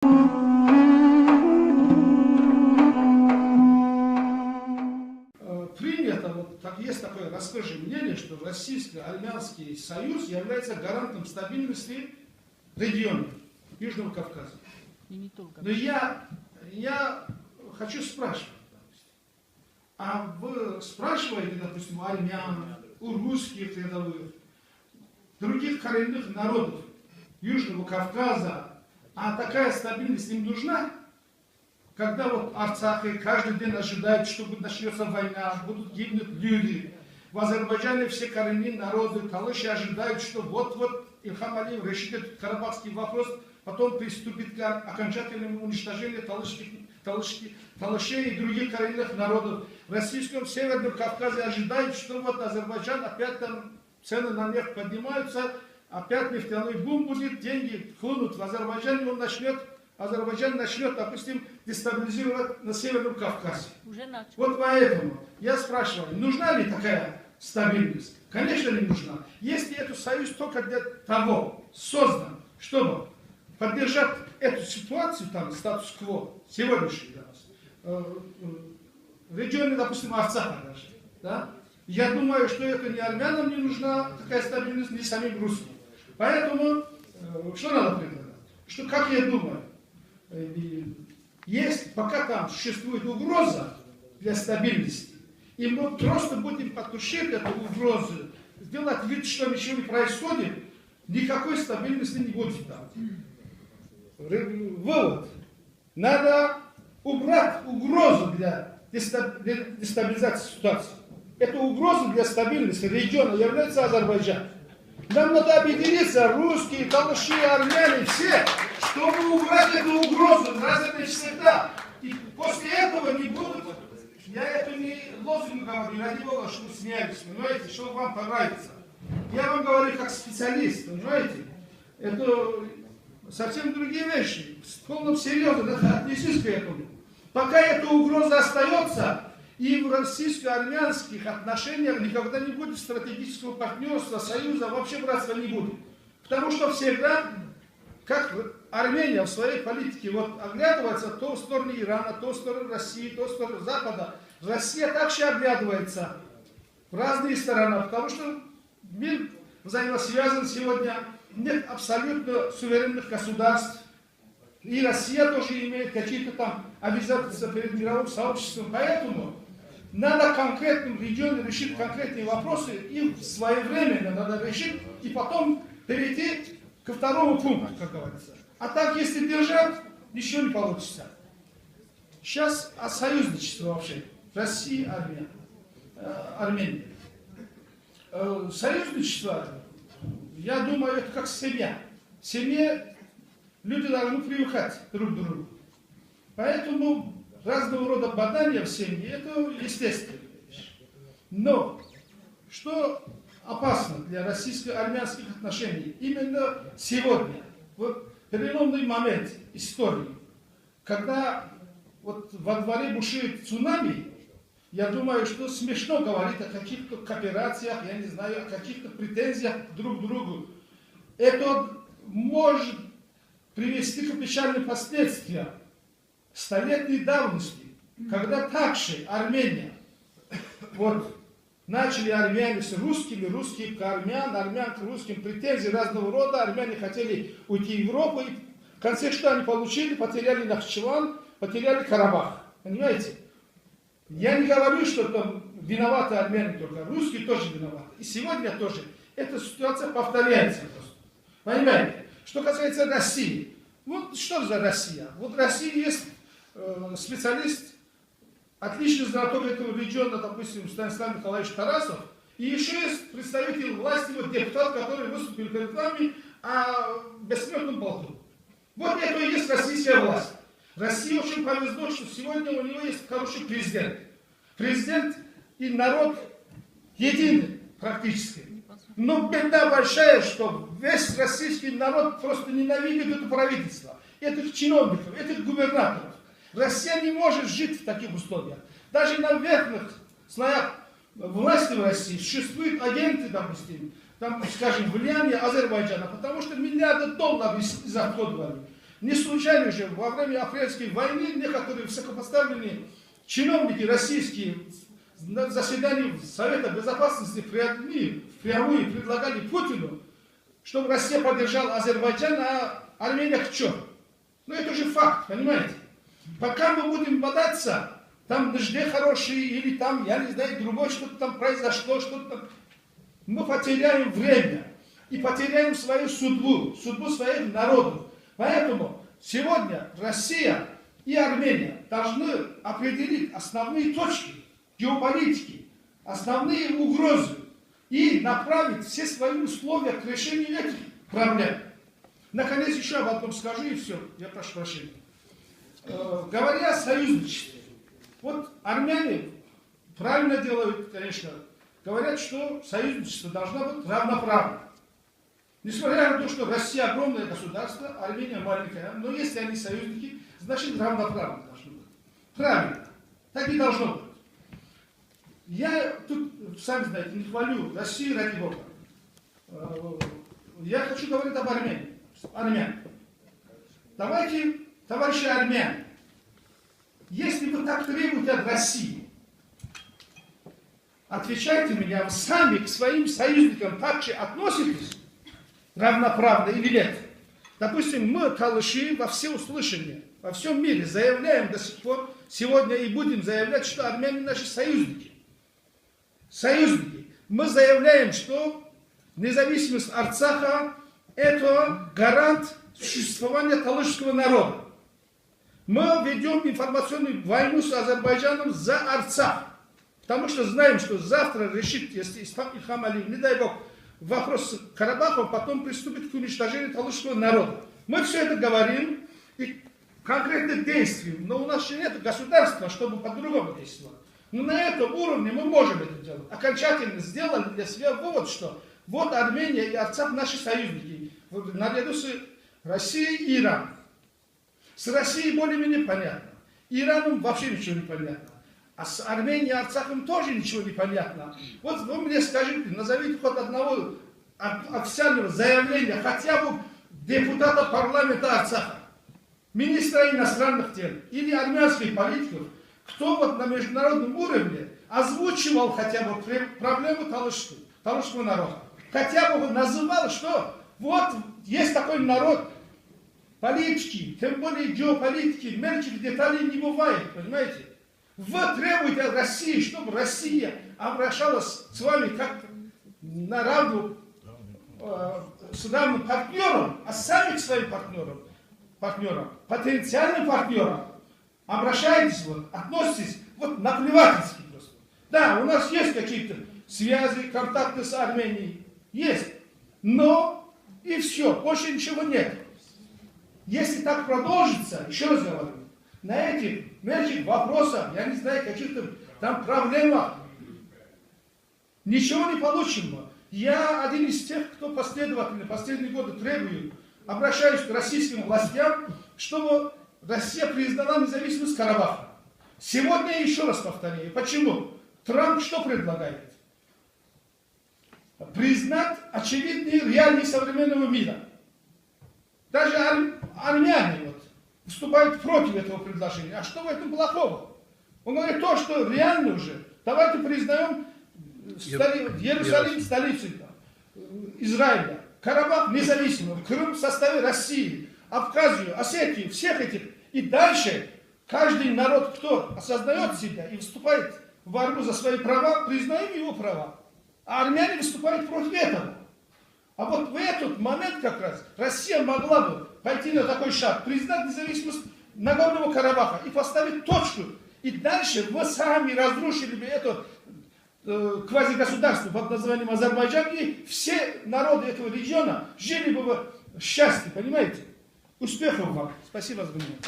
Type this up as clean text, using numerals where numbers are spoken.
Принято, вот так, есть такое расхожее мнение, что Российско-Армянский союз является гарантом стабильности региона Южного Кавказа. Но я хочу спрашивать, а вы спрашиваете, допустим, у армян, у русских рядовых, других коренных народов Южного Кавказа, а такая стабильность им нужна? Когда вот Арцахи каждый день ожидают, что начнется война, будут гибнуть люди. В Азербайджане все коренные народы, талыши ожидают, что вот-вот Ильхам Алиев решит этот карабахский вопрос, потом приступит к окончательному уничтожению талышей и других коренных народов. В российском Северном Кавказе ожидают, что вот Азербайджан опять там цены на нефть поднимаются, опять нефтяной бум будет, деньги хлынут в Азербайджан, и Азербайджан начнет, допустим, дестабилизировать на Северном Кавказе. Уже начал. Вот поэтому я спрашиваю, нужна ли такая стабильность? Конечно, не нужна. Если этот союз только для того создан, чтобы поддержать эту ситуацию, там, статус-кво, сегодняшний, в регионе, допустим, Арцаха даже, да? Я думаю, что это ни армянам не нужна такая стабильность, ни самим русским. Поэтому, что надо предлагать? Что, как я думаю, есть, пока там существует угроза для стабильности, и мы просто будем потушить эту угрозу, сделать вид, что ничего не происходит, никакой стабильности не будет там. Вывод. Надо убрать угрозу для дестабилизации ситуации. Эта угроза для стабильности региона является Азербайджан. Нам надо объединиться, русские, талыши, армяне, все, чтобы убрать эту угрозу раз и навсегда. И после этого не будут, я это не лозунг говорю, ради Бога, чтобы вы смеялись, понимаете, чтобы вам понравится. Я вам говорю как специалист, понимаете, это совсем другие вещи, с полным серьезом, отнесись к этому. Пока эта угроза остается, и в российско-армянских отношениях никогда не будет стратегического партнерства, союза, вообще братства не будет. Потому что всегда, как Армения в своей политике вот оглядывается то в сторону Ирана, то в сторону России, то в сторону Запада, Россия также оглядывается в разные стороны, потому что мир взаимосвязан сегодня, нет абсолютно суверенных государств. И Россия тоже имеет какие-то там обязательства перед мировым сообществом. Поэтому надо в конкретном регионе решить конкретные вопросы и своевременно надо решить, и потом перейти ко второму пункту, как говорится. А так, если держать, ничего не получится. Сейчас о союзничестве вообще. России, Армения. Союзничество, я думаю, это как семья. В семье люди должны привыкать друг к другу. Поэтому разного рода бадания в семье, это естественно. Но, что опасно для российско-армянских отношений, именно сегодня, в переломный момент истории, когда вот во дворе бушует цунами, я думаю, что смешно говорить о каких-то кооперациях, я не знаю, о каких-то претензиях друг к другу. Это может привести к печальным последствиям столетней давности, когда также Армения, вот, начали армяне с русскими, русские к армян, армян к русским, претензии разного рода, армяне хотели уйти в Европу, и в конце что они получили? Потеряли Нахчеван, потеряли Карабах, понимаете? Я не говорю, что там виноваты армяне только, русские тоже виноваты, и сегодня тоже эта ситуация повторяется просто, понимаете? Что касается России, вот что за Россия? Вот в России есть специалист, отличный знаток этого региона, допустим, Станислав Николаевич Тарасов, и еще есть представитель власти, вот депутат, который выступил перед нами о бессмертном полку. Вот это и есть российская власть. России очень повезло, что сегодня у него есть хороший президент. Президент и народ едины практически. Но беда большая, что весь российский народ просто ненавидит это правительство, этих чиновников, этих губернаторов. Россия не может жить в таких условиях. Даже на верхних слоях власти в России существуют агенты, допустим, там, скажем, влияние Азербайджана, потому что миллиарды долларов израсходовали. Не случайно же во время Апрельской войны некоторые высокопоставленные чиновники российские на заседании Совета Безопасности впрямую предлагали Путину, чтобы Россия поддержала Азербайджан, а Армения к черту. Ну это же факт, понимаете? Пока мы будем бодаться, там дожди хорошие, или там, я не знаю, другое что-то там произошло, что-то там, мы потеряем время и потеряем свою судьбу своих народов. Поэтому сегодня Россия и Армения должны определить основные точки геополитики, основные угрозы и направить все свои условия к решению этих проблем. Наконец, еще об одном скажу и все, я прошу прощения. Говоря о союзничестве, вот армяне правильно делают, конечно, говорят, что союзничество должно быть равноправно. Несмотря на то, что Россия огромное государство, Армения маленькая, но если они союзники, значит равноправно должно быть. Правильно, так и должно быть. Я тут, сами знаете, не хвалю Россию ради Бога. Я хочу говорить об армяне. Давайте, товарищи армяне, если вы так требуете от России, отвечайте мне, вы сами к своим союзникам так же относитесь, равноправно или нет? Допустим, мы, талыши, во всеуслышание, во всем мире заявляем до сих пор, сегодня и будем заявлять, что армяне наши союзники. Союзники. Мы заявляем, что независимость Арцаха – это гарант существования талышского народа. Мы ведем информационную войну с Азербайджаном за Арцах. Потому что знаем, что завтра решит, если Ильхам Алиев, не дай Бог, вопрос с Карабахом, потом приступит к уничтожению талышского народа. Мы все это говорим и конкретно действуем. Но у нас же нет государства, чтобы по-другому действовать. Но на этом уровне мы можем это делать. Окончательно сделали для себя вывод, что вот Армения и Арцах наши союзники. Наряду с Россией и Ираном. С Россией более-менее понятно. Ираном вообще ничего не понятно. А с Арменией и Арцахом тоже ничего не понятно. Вот вы мне скажите, назовите хоть одного официального заявления, хотя бы депутата парламента Арцаха, министра иностранных дел или армянских политиков, кто вот на международном уровне озвучивал хотя бы проблему талышского народа. Хотя бы называл, что вот есть такой народ, политики, тем более геополитики, мелких деталей не бывает, понимаете? Вы требуете от России, чтобы Россия обращалась с вами как на равную, с равным партнером, а сами к своим партнерам, потенциальным партнерам, обращайтесь, вот, относитесь вот наплевательски просто. Да, у нас есть какие-то связи, контакты с Арменией, есть, но и все, больше ничего нет. Если так продолжится, еще раз говорю, на этих мелких вопросах, я не знаю, каких-то там проблемах, ничего не получим. Я один из тех, кто последовательно последние годы требует, обращаюсь к российским властям, чтобы Россия признала независимость Карабаха. Сегодня еще раз повторяю. Почему? Трамп что предлагает? Признать очевидные реалии современного мира. Даже армяне вот выступают против этого предложения. А что в этом плохого? Он говорит то, что реально уже. Давайте признаем Иерусалим столицей Израиля, Карабах независимым, Крым в составе России, Абхазию, Осетию, всех этих. И дальше каждый народ, кто осознает себя и выступает в борьбу за свои права, признаем его права. А армяне выступают против этого. А вот в этот момент как раз Россия могла бы пойти на такой шаг, признать независимость Нагорного Карабаха и поставить точку. И дальше вы сами разрушили бы это квазигосударство под названием Азербайджан, и все народы этого региона жили бы в счастье, понимаете? Успехов вам. Спасибо за внимание.